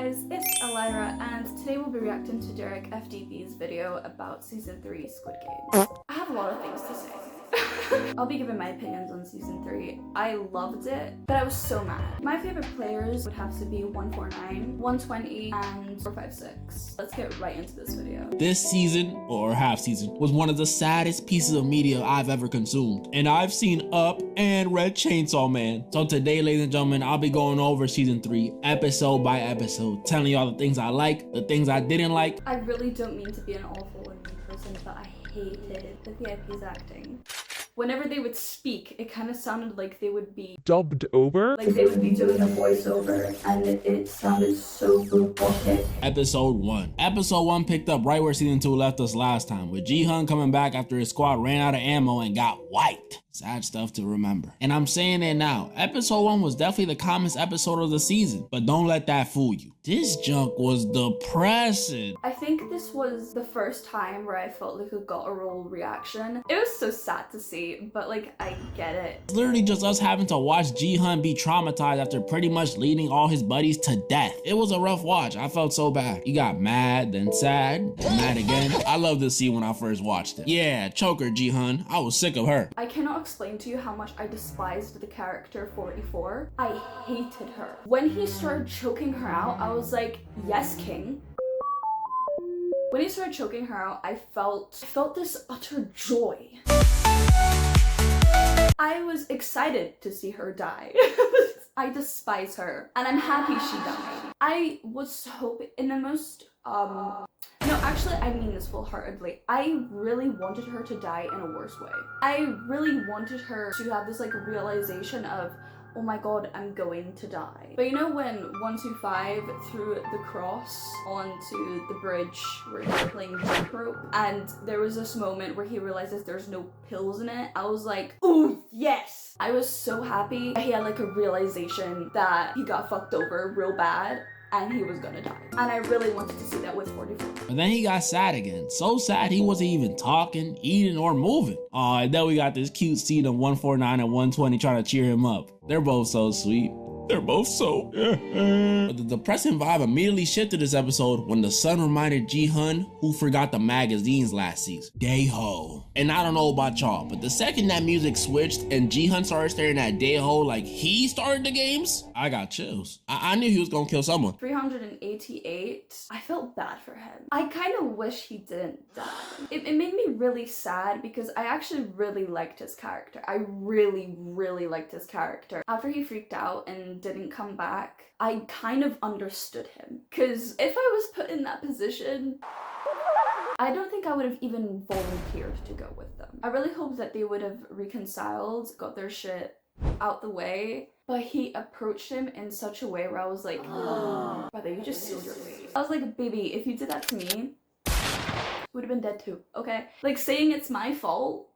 guys, it's Elira, and today we'll be reacting to DerekFDB's video about Season 3 Squid Games. I have a lot of things to say. I'll be giving my opinions on Season 3. I loved it, but I was so mad. My favorite players would have to be 149, 120, and 456. Let's get right into this video. This season, or half season, was one of the saddest pieces of media I've ever consumed. And I've seen Up and Red Chainsaw Man. So today, ladies and gentlemen, I'll be going over Season 3, episode by episode, telling y'all the things I like, the things I didn't like. I really don't mean to be an awful and mean person, but I hated the VIP's acting. Whenever they would speak, it kind of sounded like they would be dubbed over? Like they would be doing a voiceover, and it sounded so robotic. Episode 1. Episode 1 picked up right where Season 2 left us last time, with Ji-hun coming back after his squad ran out of ammo and got wiped. Sad stuff to remember. And I'm saying it now, episode 1 was definitely the calmest episode of the season, but don't let that fool you. This junk was depressing. I think this was the first time where I felt like a guttural reaction. It was so sad to see, but like, I get it. It's literally just us having to watch Ji-hun be traumatized after pretty much leading all his buddies to death. It was a rough watch. I felt so bad. He got mad, then sad, then mad again. I loved this scene when I first watched it. Yeah, choker Ji-hun. I was sick of her. I cannot explain to you how much I despised the character 44. I hated her. When he started choking her out, I was like, yes, king. When he started choking her out, I felt this utter joy. I was excited to see her die. I despise her, and I'm happy she died. I was hoping in the most, no, actually, I mean this full-heartedly. I really wanted her to die in a worse way. I really wanted her to have this like realization of, oh my god, I'm going to die. But you know when 125 threw the cross onto the bridge where they were playing jump rope, and there was this moment where he realizes there's no pills in it? I was like, ooh, yes! I was so happy. He had like a realization that he got fucked over real bad and he was gonna die. And I really wanted to see that with 44. But then he got sad again. So sad he wasn't even talking, eating, or moving. Oh, and then we got this cute scene of 149 and 120 trying to cheer him up. They're both so sweet. They're both so... But the depressing vibe immediately shifted this episode when the sun reminded Ji-hun who forgot the magazines last season. Daeho. And I don't know about y'all, but the second that music switched and Ji-hun started staring at Daeho like he started the games, I got chills. I knew he was gonna kill someone. 388. I felt bad for him. I kind of wish he didn't die. It made me really sad because I actually really liked his character. I really liked his character. After he freaked out and didn't come back, I kind of understood him. Because if I was put in that position, I don't think I would have even volunteered to go with them. I really hope that they would have reconciled, got their shit out the way, but he approached him in such a way where I was like, brother, you just sealed your fate. I was like, baby, if you did that to me, you would have been dead too, okay? Like, saying it's my fault.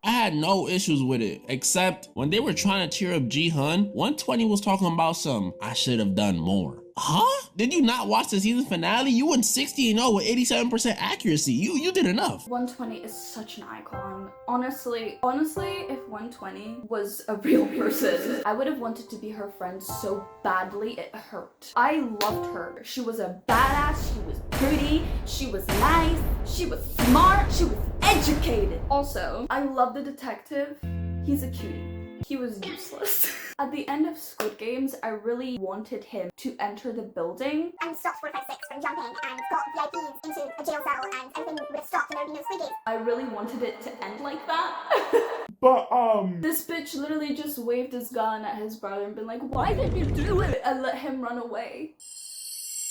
I had no issues with it, except when they were trying to cheer up Ji-hun, 120 was talking about some, I should have done more. Huh? Did you not watch the season finale? You went 60-0 with 87% accuracy. You did enough. 120 is such an icon. Honestly, if 120 was a real person, I would have wanted to be her friend so badly it hurt. I loved her. She was a badass, she was pretty, she was nice, she was smart, she was educated. Also, I love the detective. He's a cutie. He was useless. At the end of Squid Games, I really wanted him to enter the building and stopped 456 from jumping and got VIPs into a jail cell and everything would have stopped and there would be no Squid Games. I really wanted it to end like that. But, this bitch literally just waved his gun at his brother and been like, why did you do it? And let him run away.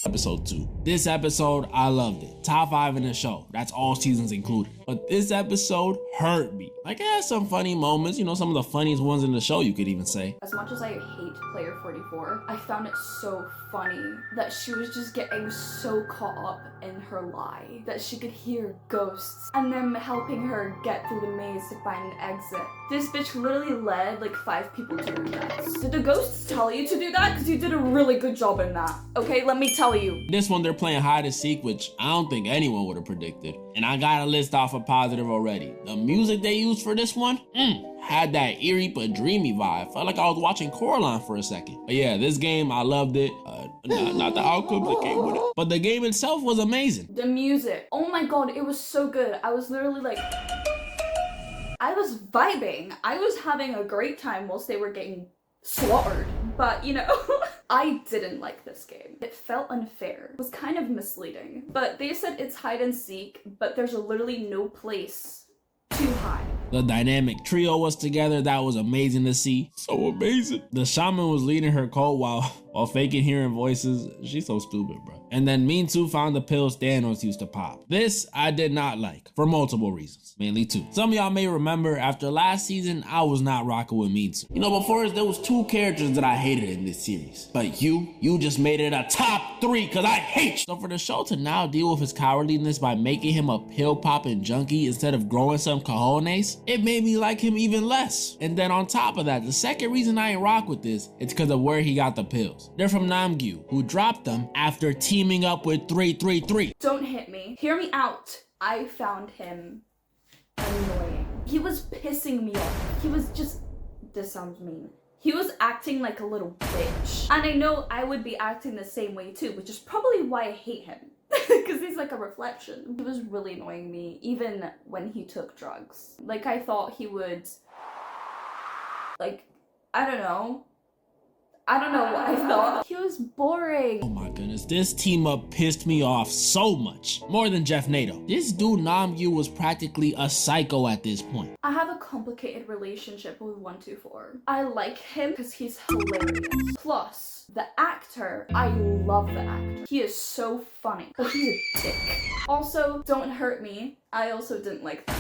Episode 2. This episode, I loved it. Top 5 in the show. That's all seasons included. But this episode hurt me. Like, it had some funny moments, you know, some of the funniest ones in the show, you could even say. As much as I hate player 44, I found it so funny that she was just getting so caught up in her lie that she could hear ghosts and them helping her get through the maze to find an exit. This bitch literally led like 5 people to their deaths. Did the ghosts tell you to do that? Because you did a really good job in that. Okay, let me tell you. This one, they're playing hide and seek, which I don't think anyone would have predicted. And I got a list off of positive already. The music they used for this one, had that eerie but dreamy vibe. Felt like I was watching Coraline for a second. But yeah, this game, I loved it. Not the outcomes that came with it. But the game itself was amazing. The music, oh my god, it was so good. I was literally like, I was vibing. I was having a great time whilst they were getting slaughtered. But, you know, I didn't like this game. It felt unfair. It was kind of misleading. But they said it's hide and seek, but there's literally no place to hide. The dynamic trio was together. That was amazing to see. So amazing. The shaman was leading her cult while faking hearing voices. She's so stupid, bro. And then Mintu found the pills Thanos used to pop. This I did not like for multiple reasons, mainly two. Some of y'all may remember after last season, I was not rocking with Mintu. You know, before there was two characters that I hated in this series. But you just made it a top 3 because I hate you. So for the show to now deal with his cowardliness by making him a pill popping junkie instead of growing some cojones, it made me like him even less. And then on top of that, the second reason I ain't rock with this, it's because of where he got the pills. They're from Namgyu, who dropped them after teaming up with 333. Don't hit me. Hear me out. I found him annoying. He was pissing me off. He was just, this sounds mean. He was acting like a little bitch. And I know I would be acting the same way too, which is probably why I hate him. Because he's like a reflection. He was really annoying me, even when he took drugs. Like, I thought he would, like, I don't know what I thought. He was boring. Oh my goodness, this team up pissed me off so much. More than Jeff Nato. This dude Namgyu was practically a psycho at this point. I have a complicated relationship with 124. I like him because he's hilarious. Plus, the actor, I love the actor. He is so funny, but he's a dick. Also, don't hurt me. I also didn't like Thanos.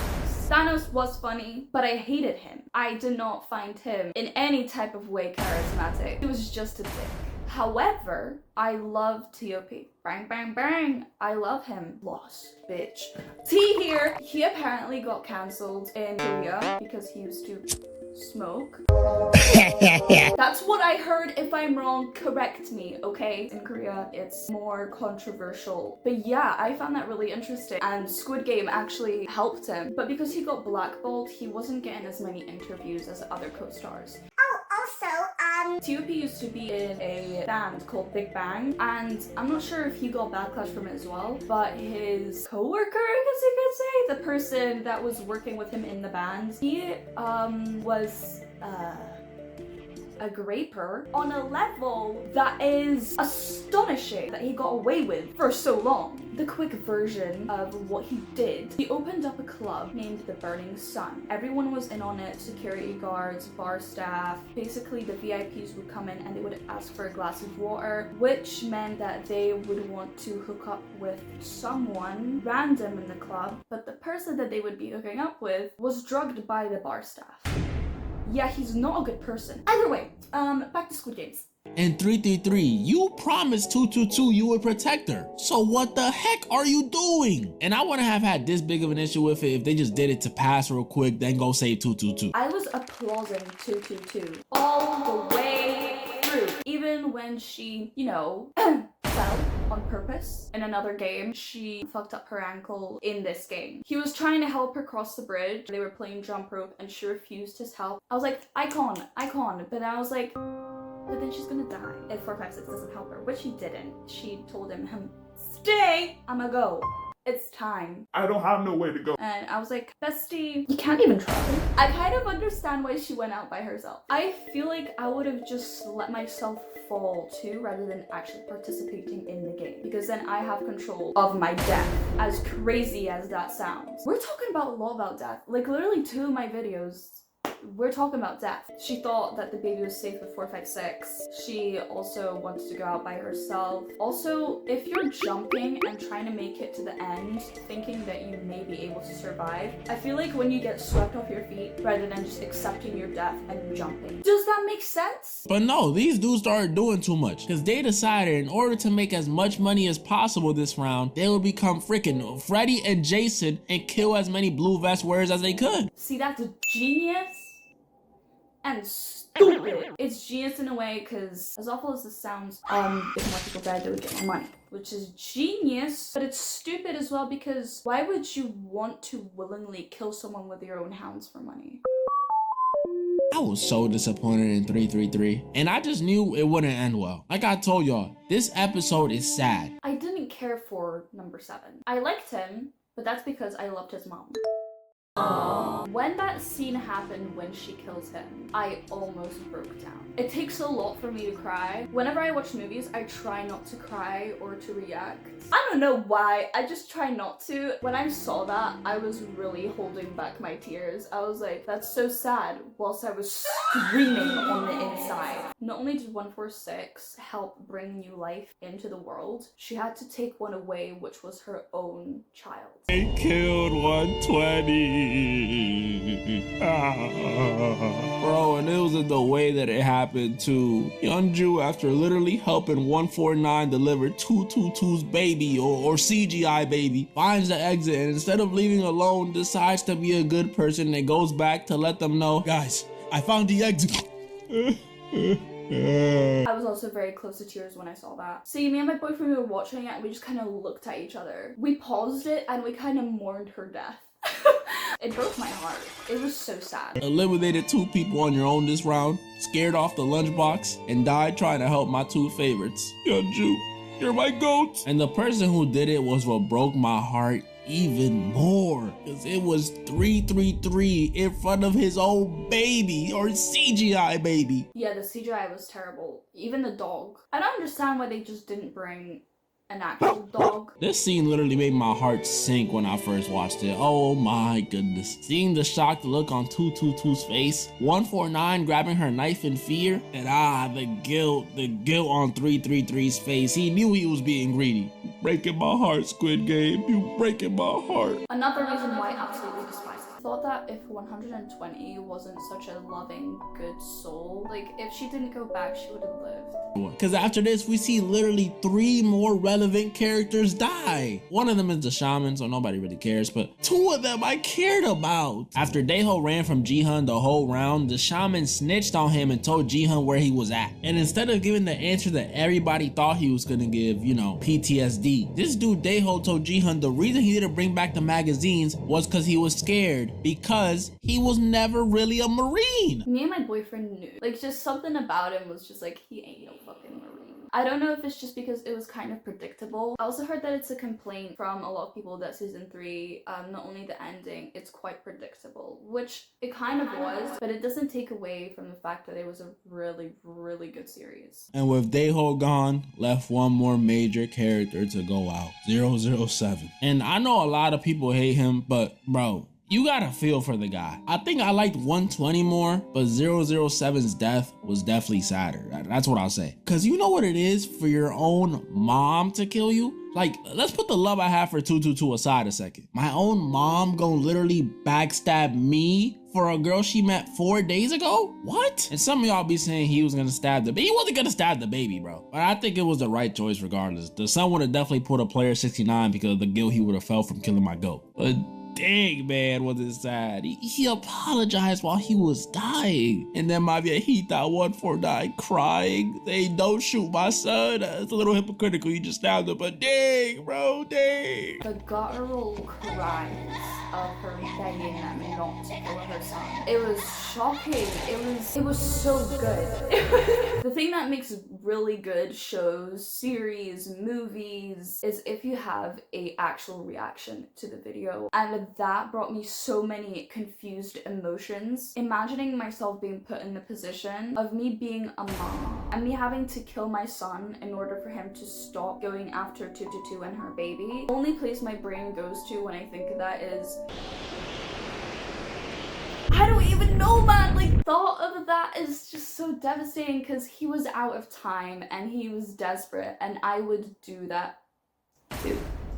Thanos was funny, but I hated him. I did not find him in any type of way charismatic. He was just a dick. However, I love T.O.P. Bang, bang, bang. I love him. Lost, bitch. T here. He apparently got cancelled in Korea because he used to smoke. That's what I heard. If I'm wrong, correct me, okay? In Korea, it's more controversial. But yeah, I found that really interesting. And Squid Game actually helped him. But because he got blackballed, he wasn't getting as many interviews as other co-stars. Oh, also, T.O.P. used to be in a band called Big Bang, and I'm not sure if he got backlash from it as well, but his co-worker, I guess you could say, the person that was working with him in the band, he was a graper on a level that is astonishing that he got away with for so long. The quick version of what he did, he opened up a club named the Burning Sun. Everyone was in on it, security guards, bar staff. Basically, the VIPs would come in and they would ask for a glass of water, which meant that they would want to hook up with someone random in the club, but the person that they would be hooking up with was drugged by the bar staff. Yeah, he's not a good person. Either way, back to Squid Games. In 333, you promised 222 you would protect her. So what the heck are you doing? And I wouldn't have had this big of an issue with it if they just did it to pass real quick, then go save 222. I was applauding 222 all the way through. Even when she, you know, fell on purpose in another game. She fucked up her ankle in this game. He was trying to help her cross the bridge. They were playing jump rope and she refused his help. I was like, icon. But I was like, but then she's gonna die if 456 doesn't help her, which he didn't. She told him, stay, I'ma go. It's time. I don't have no way to go. And I was like, bestie, you can't even try. I kind of understand why she went out by herself. I feel like I would have just let myself fall too rather than actually participating in the game, because then I have control of my death, as crazy as that sounds. We're talking about a lot about death. Like literally 2 of my videos, we're talking about death. She thought that the baby was safe with 456. She also wanted to go out by herself. Also, if you're jumping and trying to make it to the end, thinking that you may be able to survive, I feel like when you get swept off your feet rather than just accepting your death and jumping. Does that make sense? But no, these dudes started doing too much because they decided in order to make as much money as possible this round, they would become freaking Freddy and Jason and kill as many blue vest wearers as they could. See, that's genius and stupid. It's genius in a way because, as awful as this sounds, if more people died, they would get more money, which is genius, but it's stupid as well because why would you want to willingly kill someone with your own hands for money? I was so disappointed in 333, and I just knew it wouldn't end well. Like I told y'all, this episode is sad. I didn't care for number 7. I liked him, but that's because I loved his mom. When that scene happened when she kills him, I almost broke down. It takes a lot for me to cry. Whenever I watch movies, I try not to cry or to react. I don't know why, I just try not to. When I saw that, I was really holding back my tears. I was like, that's so sad, whilst I was screaming on the inside. Not only did 146 help bring new life into the world, she had to take one away, which was her own child. They killed 120. Bro, and it was in the way that it happened too. Yeonju, after literally helping 149 deliver 222's baby or CGI baby, finds the exit, and instead of leaving alone, decides to be a good person and goes back to let them know, guys, I found the exit. I was also very close to tears when I saw that. See, me and my boyfriend were watching it and we just kind of looked at each other. We paused it and we kind of mourned her death. It broke my heart. It was so sad. Eliminated 2 people on your own this round, scared off the lunchbox, and died trying to help my 2 favorites. Yeonju, you're my goat. And the person who did it was what broke my heart even more, because it was 333 in front of his own baby, or CGI baby. Yeah, the CGI was terrible. Even the dog. I don't understand why they just didn't bring an actual dog. This scene literally made my heart sink when I first watched it. Oh my goodness. Seeing the shocked look on 222's face, 149 grabbing her knife in fear, and the guilt on 333's face. He knew he was being greedy. You breaking my heart, Squid Game. You breaking my heart. Another reason why I absolutely despise it. I thought that if 120 wasn't such a loving, good soul, like if she didn't go back, she would have lived. Because after this, we see literally 3 more relevant characters die. One of them is the shaman, so nobody really cares, but 2 of them I cared about. After Daeho ran from Jihyun the whole round, the shaman snitched on him and told Jihyun where he was at. And instead of giving the answer that everybody thought he was gonna give, you know, PTSD, this dude Daeho told Jihyun the reason he didn't bring back the magazines was because he was scared, because he was never really a Marine. Me and my boyfriend knew. Like, just something about him was just like, he ain't no fucking Marine. I don't know if it's just because it was kind of predictable. I also heard that it's a complaint from a lot of people that season 3, not only the ending, it's quite predictable, which it kind of was, but it doesn't take away from the fact that it was a really, really good series. And with Daeho gone, left one more major character to go out, 007. And I know a lot of people hate him, but bro, you gotta feel for the guy. I think I liked 120 more, but 007's death was definitely sadder. That's what I'll say. Cause you know what it is for your own mom to kill you? Like, let's put the love I have for 222 aside a second. My own mom gonna literally backstab me for a girl she met 4 days ago? What? And some of y'all be saying he was gonna stab the baby. He wasn't gonna stab the baby, bro. But I think it was the right choice regardless. The son would have definitely put a player 69 because of the guilt he would have felt from killing my goat. But dang, man, was it sad. He apologized while he was dying. And then my viejita 149 crying, saying, don't shoot my son. It's a little hypocritical, you just stabbed him, but dang, bro, dang. The guttural cries of her begging them not to kill her son. It was shocking. It was so good. The thing that makes really good shows, series, movies, is if you have a actual reaction to the video. And that brought me so many confused emotions. Imagining myself being put in the position of me being a mom and me having to kill my son in order for him to stop going after 222 and her baby. The only place my brain goes to when I think of that is, I don't even know, man. Like, thought of that is just so devastating because he was out of time and he was desperate, and I would do that too.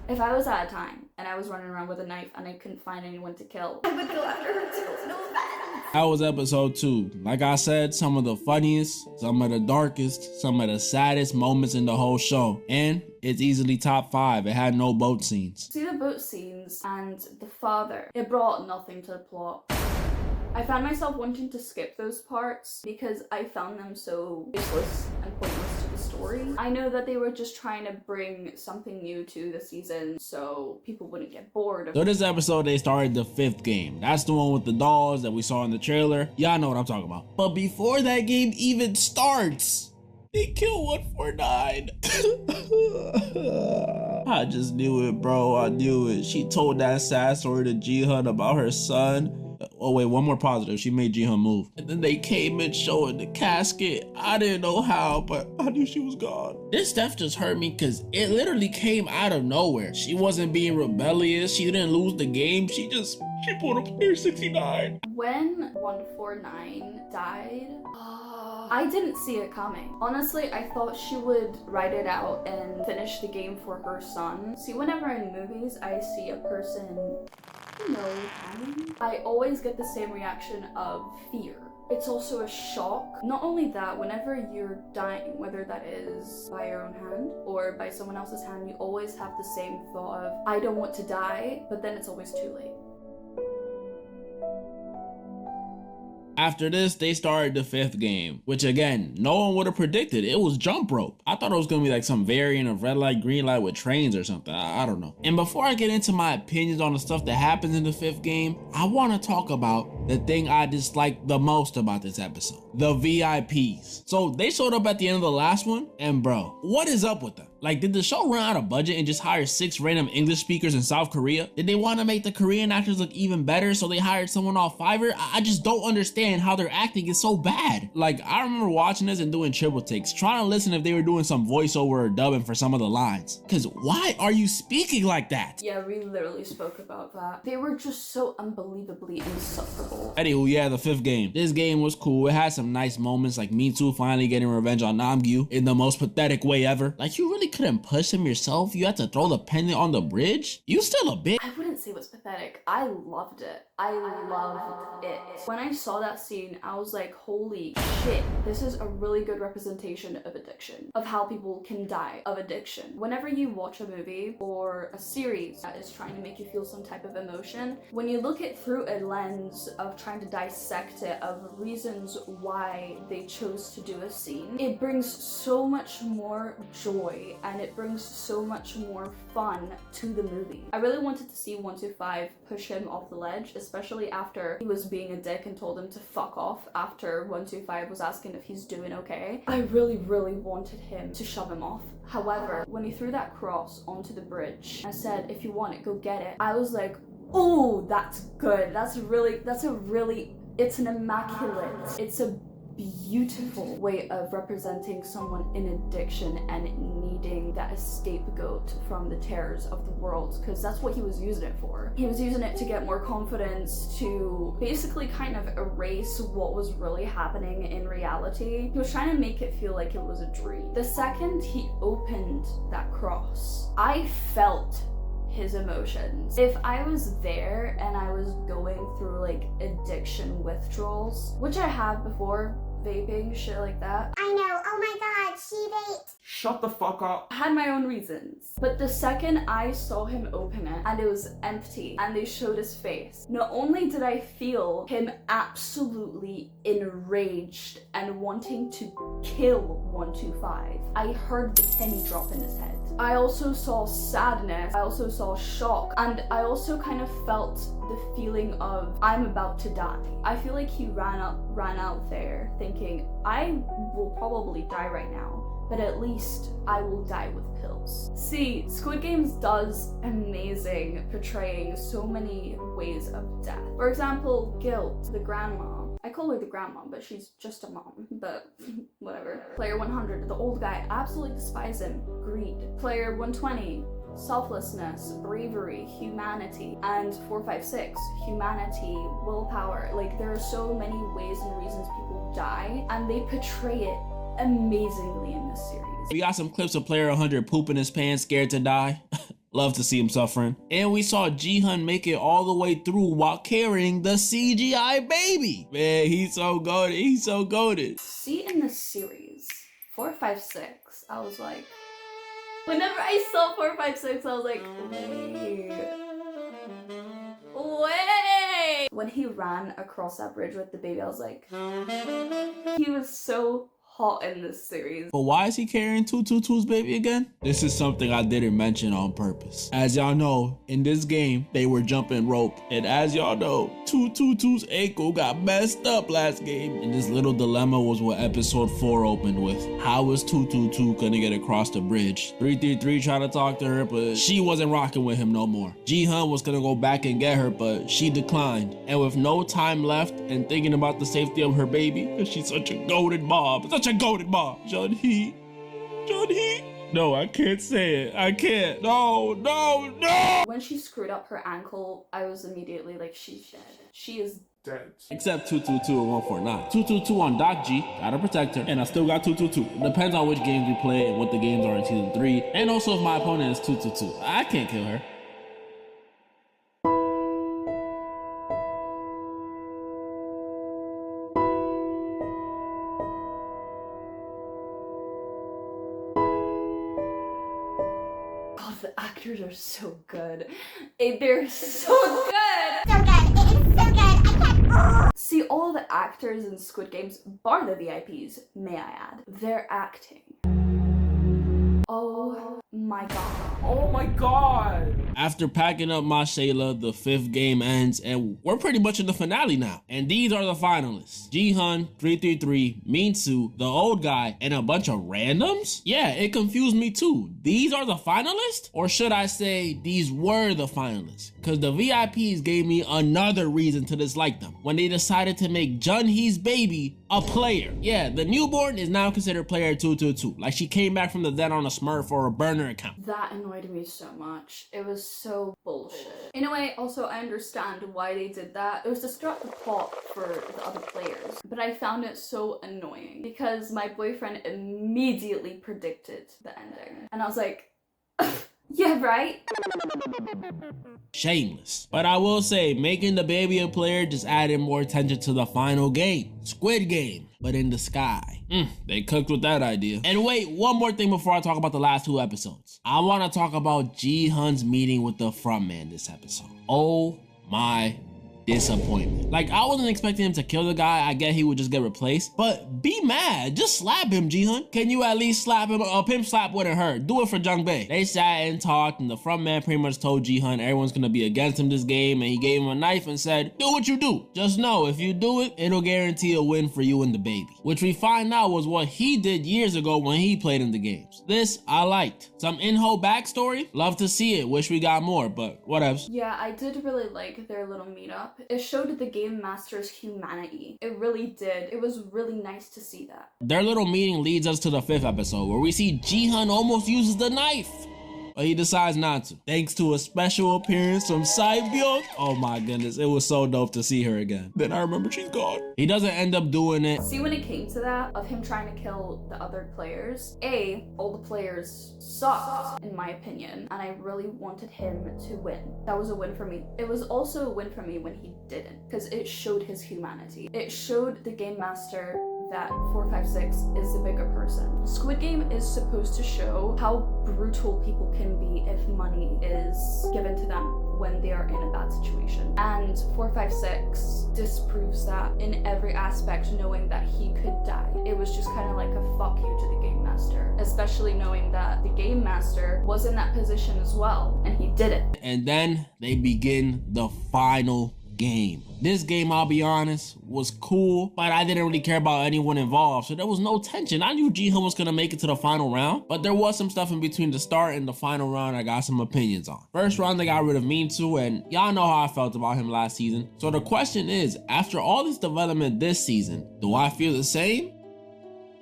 If I was out of time and I was running around with a knife and I couldn't find anyone to kill, I would go after her too. No offense. That was episode 2. Like I said, some of the funniest, some of the darkest, some of the saddest moments in the whole show. And it's easily top 5. It had no boat scenes. See the boat scenes and the father, it brought nothing to the plot. I found myself wanting to skip those parts because I found them so useless and pointless to the story. story. I know that they were just trying to bring something new to the season so people wouldn't get bored of So this episode, they started the 5th game. That's the one with the dolls that we saw in the trailer. Y'all know what I'm talking about. But before that game even starts, they kill 149. I just knew it, bro. I knew it. She told that sad story to Jihan about her son. Oh wait, one more positive. She made Jihan move. And then they came in showing the casket. I didn't know how, but I knew she was gone. This stuff just hurt me because it literally came out of nowhere. She wasn't being rebellious. She didn't lose the game. She pulled up player 69. When 149 died, I didn't see it coming. Honestly, I thought she would write it out and finish the game for her son. See, whenever in movies I see a person, dying, I always get the same reaction of fear. It's also a shock. Not only that, whenever you're dying, whether that is by your own hand or by someone else's hand, you always have the same thought of, I don't want to die, but then it's always too late. After this, they started the 5th game, which again, no one would have predicted. It was jump rope. I thought it was gonna be like some variant of red light, green light with trains or something. I don't know. And before I get into my opinions on the stuff that happens in the 5th game, I want to talk about the thing I dislike the most about this episode. The VIPs. So they showed up at the end of the last one, and bro, what is up with them? Like, did the show run out of budget and just hire 6 random English speakers in South Korea? Did they want to make the Korean actors look even better, so they hired someone off Fiverr? I just don't understand how their acting is so bad. Like, I remember watching this and doing triple takes, trying to listen if they were doing some voiceover or dubbing for some of the lines. Cause why are you speaking like that? Yeah, we literally spoke about that. They were just so unbelievably insufferable. Anywho, yeah, the 5th game. This game was cool. It had some nice moments, like Me Too finally getting revenge on Namgyu in the most pathetic way ever. Like, you really couldn't push him yourself? You had to throw the pendant on the bridge? You still a bitch. I wouldn't say it was pathetic. I loved it. I loved it. When I saw that scene, I was like, holy shit, this is a really good representation of addiction, of how people can die of addiction. Whenever you watch a movie or a series that is trying to make you feel some type of emotion, when you look it through a lens of trying to dissect it, of reasons why they chose to do a scene, it brings so much more joy and it brings so much more fun to the movie. I really wanted to see 125 push him off the ledge, especially after he was being a dick and told him to fuck off after 125 was asking if he's doing okay. I really wanted him to shove him off. However, when he threw that cross onto the bridge and said, if you want it, go get it, I was like, oh, that's good. It's an immaculate, it's a beautiful way of representing someone in addiction and needing that scapegoat from the terrors of the world, because that's what he was using it for. He was using it to get more confidence, to basically kind of erase what was really happening in reality. He was trying to make it feel like it was a dream. The second he opened that cross, I felt his emotions. If I was there and I was going through like addiction withdrawals, which I have before, vaping, shit like that. I know, oh my god, she vaped. Shut the fuck up. I had my own reasons. But the second I saw him open it and it was empty and they showed his face, not only did I feel him absolutely enraged and wanting to kill 125, I heard the penny drop in his head. I also saw sadness, I also saw shock, and I also kind of felt the feeling of, I'm about to die. I feel like he ran out there thinking, I will probably die right now, but at least I will die with pills. See, Squid Games does amazing portraying so many ways of death. For example, Guilt, the grandma. I call her the grandma, but she's just a mom, but whatever. Player 100, the old guy, absolutely despise him. Greed. Player 120, selflessness, bravery, humanity. And 456, humanity, willpower. Like, there are so many ways and reasons people die, and they portray it amazingly in this series. We got some clips of player 100 pooping his pants, scared to die. Love to see him suffering. And we saw Jihan make it all the way through while carrying the CGI baby. Man, he's so goated. He's so goated. See, in this series, 456, I was like, whenever I saw 456, I was like, wait. When he ran across that bridge with the baby, I was like, he was so hot in this series. But why is he carrying 222's baby again? This is something I didn't mention on purpose. As y'all know, in this game, they were jumping rope. And as y'all know, 222's ankle got messed up last game. And this little dilemma was what episode 4 opened with. How is 222 gonna get across the bridge? 333 tried to talk to her, but she wasn't rocking with him no more. Ji-hun was gonna go back and get her, but she declined. And with no time left and thinking about the safety of her baby, because she's such a goated mom, such a goated mom. Jun-hee. No, I can't say it. I can't. No. When she screwed up her ankle, I was immediately like, she's dead. She is dead. Except 222 and 149. 222 on Doc G, gotta protect her, and I still got 222. It depends on which games we play and what the games are in season 3, and also if my opponent is 222. I can't kill her. God, the actors are so good. They're so good. So good. It is so good. I can't. See, all the actors in Squid Games, bar the VIPs, may I add, they're acting. Oh my god. Oh my god! After packing up my Shayla, the 5th game ends, and we're pretty much in the finale now. And these are the finalists. Ji-hun, 333, Min-soo, the old guy, and a bunch of randoms? Yeah, it confused me too. These are the finalists? Or should I say, these were the finalists? Because the VIPs gave me another reason to dislike them when they decided to make Jun-hee's baby a player. Yeah, the newborn is now considered player 222. Like she came back from the dead on a Smurf or a burner account. That annoyed me so much. It was so bullshit. In a way, also, I understand why they did that. It was to start the plot for the other players. But I found it so annoying because my boyfriend immediately predicted the ending. And I was like, yeah, right? Shameless. But I will say, making the baby a player just added more attention to the final game. Squid Game, but in the sky. They cooked with that idea. And wait, one more thing before I talk about the last 2 episodes. I want to talk about Ji-hun's meeting with the frontman this episode. Oh my disappointment. Like, I wasn't expecting him to kill the guy. I get he would just get replaced, but be mad. Just slap him, Ji-hun. Can you at least slap him? A pimp slap wouldn't hurt. Do it for Jung Bae. They sat and talked, and the front man pretty much told Ji-hun everyone's gonna be against him this game, and he gave him a knife and said, do what you do. Just know, if you do it, it'll guarantee a win for you and the baby. Which we find out was what he did years ago when he played in the games. This, I liked. Some in-ho backstory? Love to see it. Wish we got more, but whatevs. Yeah, I did really like their little meetup. It showed the game master's humanity. It really did. It was really nice to see that. Their little meeting leads us to the 5th episode where we see Ji-hun almost uses the knife, but he decides not to, thanks to a special appearance from Sae-byung. Oh my goodness, it was so dope to see her again. Then I remember she's gone. He doesn't end up doing it. See, when it came to that, of him trying to kill the other players, all the players sucked, in my opinion, and I really wanted him to win. That was a win for me. It was also a win for me when he didn't, because it showed his humanity. It showed the game master that 456 is the bigger person. Squid Game is supposed to show how brutal people can be if money is given to them when they are in a bad situation. And 456 disproves that in every aspect, knowing that he could die. It was just kind of like a fuck you to the game master, especially knowing that the game master was in that position as well, and he did it. And then they begin the final game. This game, I'll be honest, was cool, but I didn't really care about anyone involved, so there was no tension. I knew Ji-hun was gonna make it to the final round, but there was some stuff in between the start and the final round I got some opinions on. First round, they got rid of Min-soo, and y'all know how I felt about him last season. So the question is, after all this development this season, do I feel the same?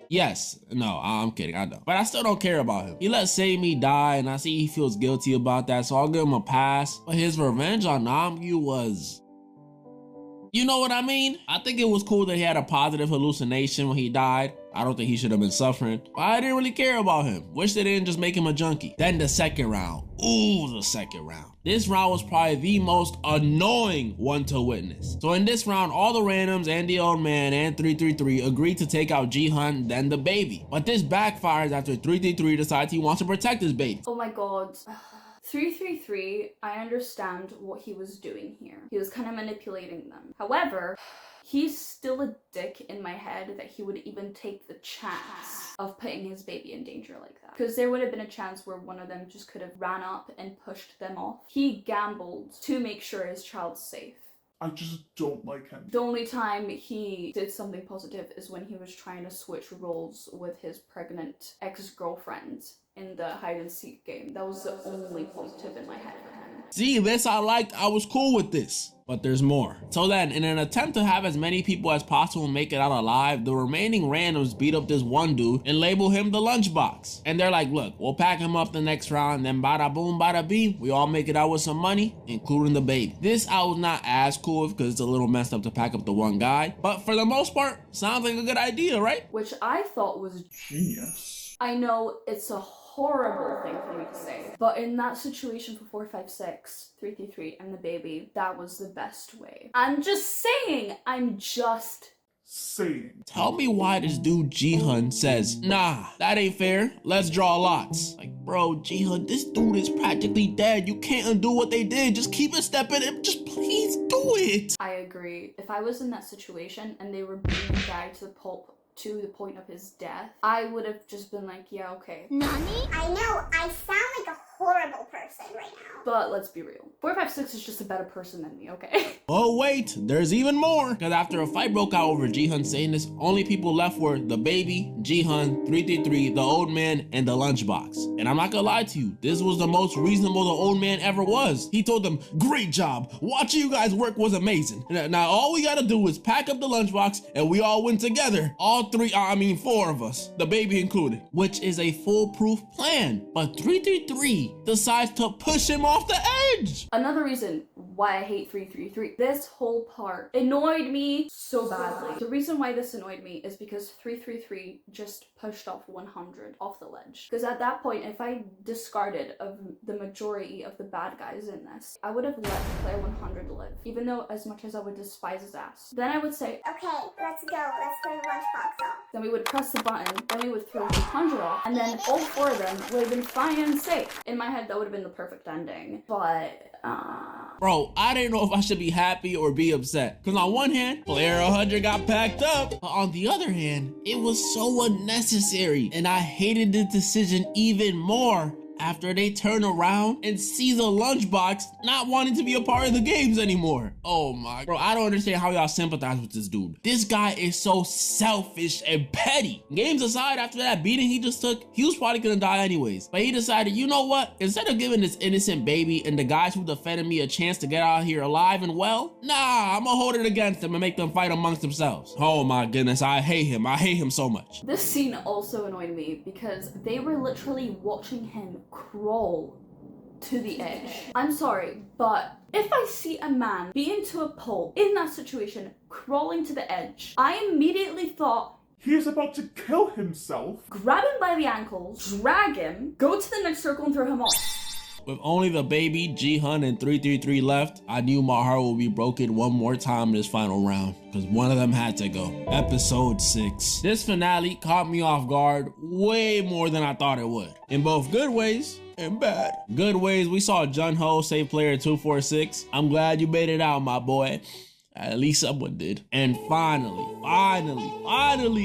Yes. No, I'm kidding, I don't. But I still don't care about him. He let Sae-mi die, and I see he feels guilty about that, so I'll give him a pass. But his revenge on Namgyu was... you know what I mean? I think it was cool that he had a positive hallucination when he died. I don't think he should have been suffering, but I didn't really care about him. Wish they didn't just make him a junkie. Then the second round. Ooh, the second round. This round was probably the most annoying one to witness. So in this round, all the randoms and the old man and 333 agreed to take out Ji-hun, then the baby. But this backfires after 333 decides he wants to protect his baby. Oh my god. 333, I understand what he was doing here. He was kind of manipulating them. However, he's still a dick in my head that he would even take the chance of putting his baby in danger like that. Because there would have been a chance where one of them just could have ran up and pushed them off. He gambled to make sure his child's safe. I just don't like him. The only time he did something positive is when he was trying to switch roles with his pregnant ex-girlfriend in the hide and seek game. That was the only positive in my head for him. See, this I liked. I was cool with this. But there's more. So then, in an attempt to have as many people as possible make it out alive, the remaining randoms beat up this one dude and label him the lunchbox. And they're like, look, we'll pack him up the next round, then bada boom, bada bing, we all make it out with some money, including the baby. This I was not as cool with because it's a little messed up to pack up the one guy. But for the most part, sounds like a good idea, right? Which I thought was Genius. I know it's a horrible thing for me to say, but in that situation for 456, 333, and the baby, that was the best way. I'm just saying. Tell me why this dude Jihan says, nah, that ain't fair. Let's draw lots. Like, bro, Jihan, this dude is practically dead. You can't undo what they did. Just keep a step in it. Just please do it. I agree. If I was in that situation and they were beating the guy to the pulp to the point of his death, I would have just been like, yeah, okay. Nani? I know, I sound like a horrible person right now. But let's be real. 456 is just a better person than me, okay? Oh wait, there's even more. Because after a fight broke out over Jihan saying this, only people left were the baby, Jihan, 333, the old man, and the lunchbox. And I'm not gonna lie to you, this was the most reasonable the old man ever was. He told them, great job, watching you guys work was amazing. Now all we gotta do is pack up the lunchbox and we all win together. Four of us, the baby included. Which is a foolproof plan. But 333 decides to push him off the edge. Another reason why I hate 333. This whole part annoyed me so badly. The reason why this annoyed me is because 333 just pushed off 100 off the ledge. Because at that point, if I discarded of the majority of the bad guys in this, I would have let player 100 live. Even though as much as I would despise his ass. Then I would say, Okay, let's go. Let's throw the lunchbox off. then we would press the button, then we would throw 100 off, and then all four of them would have been fine and safe. In my head, that would have been the perfect ending. But, Bro, I didn't know if I should be happy or be upset. Because on one hand, player 100 got packed up. But on the other hand, it was so unnecessary. And I hated the decision even more after they turn around and see the lunchbox not wanting to be a part of the games anymore. Oh my, bro, I don't understand how y'all sympathize with this dude. This guy is so selfish and petty. Games aside, after that beating he just took, he was probably gonna die anyways. But he decided, you know what? Instead of giving this innocent baby and the guys who defended me a chance to get out here alive and well, nah, I'm gonna hold it against them and make them fight amongst themselves. Oh my goodness, I hate him. I hate him so much. this scene also annoyed me because they were literally watching him crawl to the edge. I'm sorry, but if I see a man be into a pole in that situation, crawling to the edge, I immediately thought, He is about to kill himself. grab him by the ankles, drag him, go to the next circle and throw him off. With only the baby, Jihan, and 333 left, I knew my heart would be broken one more time this final round, because one of them had to go. Episode 6. This finale caught me off guard way more than I thought it would, in both good ways and bad. Good ways, we saw Jun-Ho save player 246. I'm glad you made it out, my boy. At least someone did. And finally,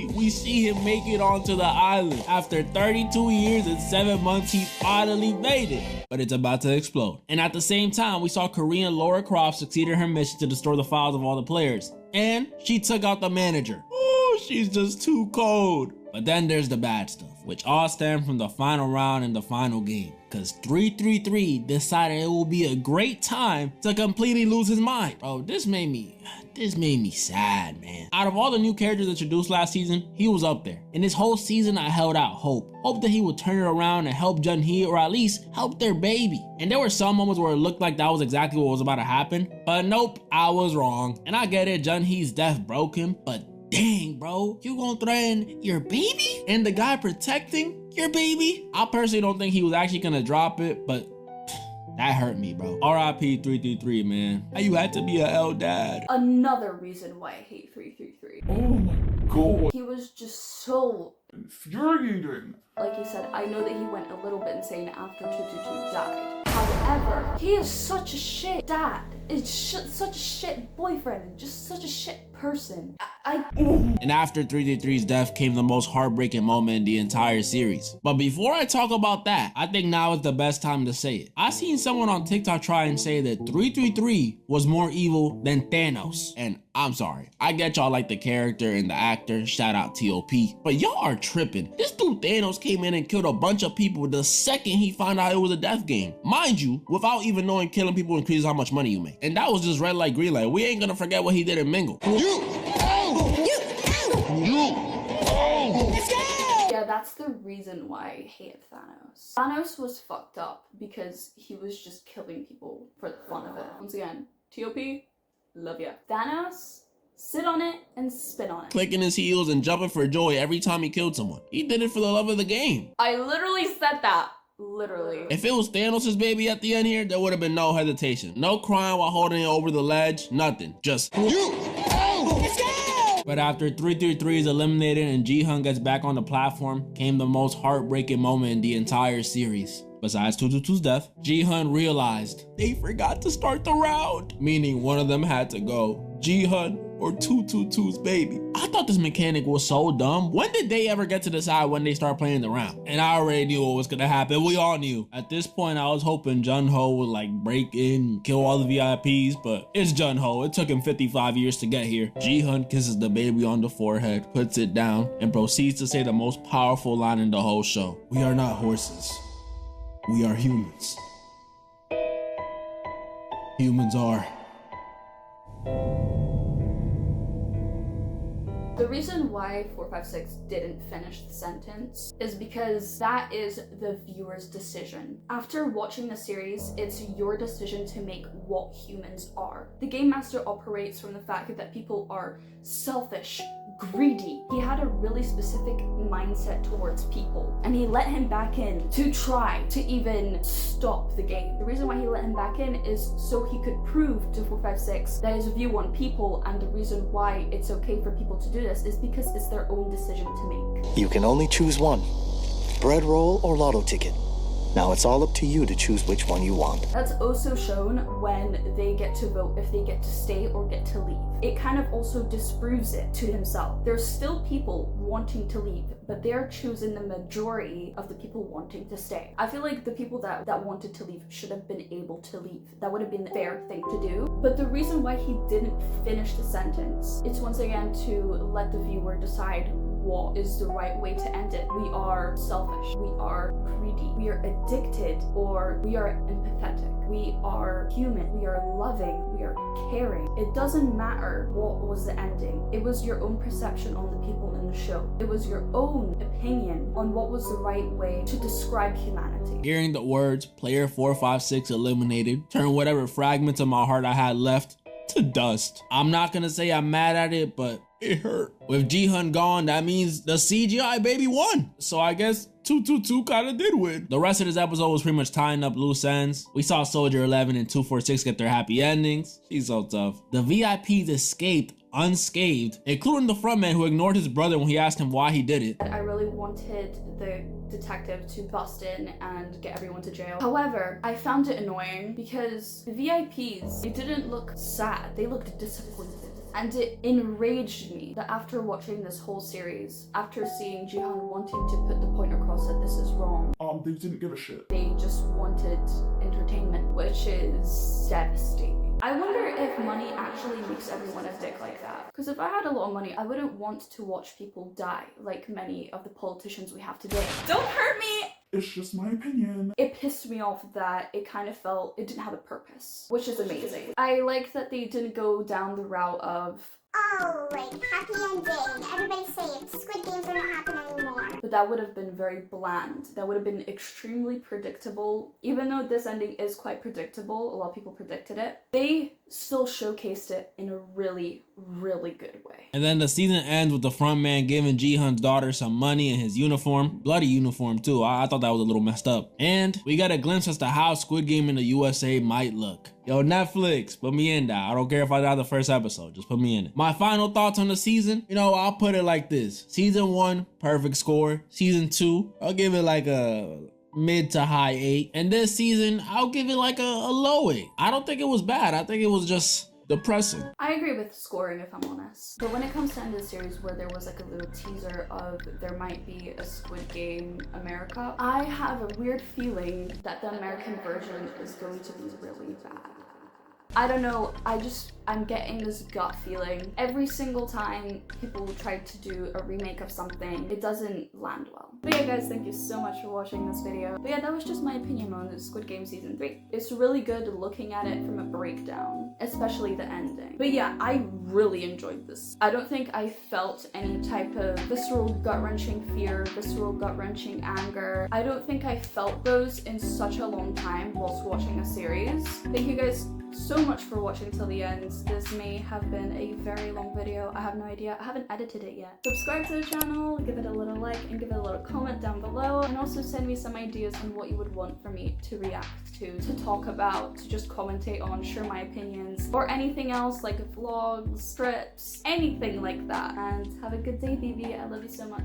we see him make it onto the island. After 32 years and 7 months, he finally made it. But it's about to explode. And at the same time, we saw Korean Laura Croft succeed in her mission to destroy the files of all the players. And she took out the manager. Oh, she's just too cold. But then there's the bad stuff, which all stem from the final round and the final game. Cause 333 decided it will be a great time to completely lose his mind. Bro, this made me sad, man. Out of all the new characters introduced last season, he was up there. And this whole season I held out hope. Hope that he would turn it around and help Jun-Hee, or at least help their baby. And there were some moments where it looked like that was exactly what was about to happen. But nope, I was wrong. And I get it, Jun-Hee's death broke him, but dang, bro, you gonna threaten your baby? And the guy protecting your baby? I personally don't think he was actually gonna drop it, but That hurt me, bro. R.I.P. 333, man. How you had to be a L dad. Another reason why I hate 333. Oh my god. He was just so, Infuriating. like you said, I know that he went a little bit insane after 222 died. However, he is such a shit dad. It's such a shit boyfriend. Just such a shit person. And after 333's death came the most heartbreaking moment in the entire series. But before I talk about that, I think now is the best time to say it. I seen someone on TikTok try and say that 333 was more evil than Thanos. And I'm sorry. I get y'all like the character and the actor, shout out T.O.P. But y'all are tripping. This dude Thanos came in and killed a bunch of people the second he found out it was a death game. Mind you, without even knowing killing people increases how much money you make. And that was just red light, green light. We ain't gonna forget what he did in Mingle. Yeah, that's the reason why I hated Thanos. Thanos was fucked up because he was just killing people for the fun of it. Once again, T.O.P., love ya. Thanos, sit on it and spin on it. Clicking his heels and jumping for joy every time he killed someone. He did it for the love of the game. I literally said that. Literally. If it was Thanos' baby at the end here, there would have been no hesitation. No crying while holding it over the ledge, nothing. Just But after 333 is eliminated and Ji-hun gets back on the platform, came the most heartbreaking moment in the entire series. Besides 222's death, Ji-hun realized they forgot to start the round, meaning one of them had to go. Ji-hun or 222's baby. I thought this mechanic was so dumb. When did they ever get to decide when they start playing the round? And I already knew what was gonna happen. We all knew. At this point, I was hoping Jun-ho would like break in and kill all the VIPs, but it's Jun-ho. It took him 55 years to get here. Ji-hun kisses the baby on the forehead, puts it down, and proceeds to say the most powerful line in the whole show. We are not horses. We are humans. Humans are. The reason why 456 didn't finish the sentence is because that is the viewer's decision. After watching the series, it's your decision to make what humans are. The Game Master operates from the fact that people are selfish, greedy. He had a really specific mindset towards people, and he let him back in to try to even stop the game. The reason why he let him back in is so he could prove to 456 that his view on people, and the reason why it's okay for people to do this is because it's their own decision to make. You can only choose one, bread roll or lotto ticket. Now it's all up to you to choose which one you want. That's also shown when they get to vote if they get to stay or get to leave. It kind of also disproves it to himself. There's still people wanting to leave, but they're choosing the majority of the people wanting to stay. I feel like the people that wanted to leave should have been able to leave. That would have been the fair thing to do. But the reason why he didn't finish the sentence, it's once again to let the viewer decide what is the right way to end it. We are selfish, we are greedy, we are addicted, or we are empathetic. We are human, we are loving, we are caring. It doesn't matter what was the ending. It was your own perception on the people in the show. It was your own opinion on what was the right way to describe humanity. Hearing the words player 456 eliminated turned whatever fragments of my heart I had left to dust. I'm not gonna say I'm mad at it, but it hurt. With Ji-hun gone, that means the CGI baby won. So I guess 222 kinda did win. The rest of this episode was pretty much tying up loose ends. We saw Soldier 11 and 246 get their happy endings. She's so tough. The VIPs escaped unscathed, including the frontman who ignored his brother when he asked him why he did it. I really wanted the detective to bust in and get everyone to jail. However, I found it annoying because the VIPs, they didn't look sad, they looked disappointed. And it enraged me that after watching this whole series, after seeing Ji-hun wanting to put the point across that this is wrong, They didn't give a shit. they just wanted entertainment, which is devastating. I wonder if money actually makes everyone a dick like that. Because if I had a lot of money, I wouldn't want to watch people die like many of the politicians we have today. Don't hurt me! It's just my opinion. It pissed me off that it kind of felt it didn't have a purpose, which is amazing. I like that they didn't go down the route of Oh, like happy ending, everybody's safe, Squid Games are not happening anymore. but that would have been very bland. That would have been extremely predictable. Even though this ending is quite predictable, a lot of people predicted it, they still showcased it in a really, really good way. And then the season ends with the front man giving Ji-Hun's daughter some money in his uniform. Bloody uniform too. I thought that was a little messed up. And we got a glimpse as to how Squid Game in the USA might look. Yo, Netflix, put me in that. I don't care if I die the first episode, just put me in it. My final thoughts on the season, I'll put it like this. Season 1, perfect score. Season 2, I'll give it like a mid to high 8. And this season, I'll give it like a low 8. I don't think it was bad. I think it was just depressing. I agree with scoring, if I'm honest. But when it comes to end of the series where there was like a little teaser of there might be a Squid Game America, I have a weird feeling that the American version is going to be really bad. I don't know, I'm getting this gut feeling. Every single time people try to do a remake of something, it doesn't land well. But yeah guys, thank you so much for watching this video. But yeah, that was just my opinion on Squid Game Season 3. It's really good looking at it from a breakdown, especially the ending. But yeah, I really enjoyed this. I don't think I felt any type of visceral gut-wrenching fear, visceral gut-wrenching anger. I don't think I felt those in such a long time whilst watching a series. Thank you guys so much for watching till the end. This may have been a very long video. I have no idea. I haven't edited it yet. Subscribe to the channel, give it a little like, and give it a little comment down below. And also send me some ideas on what you would want for me to react to talk about, to just commentate on, share my opinions, or anything else like vlogs, strips, anything like that. And have a good day, BB. I love you so much.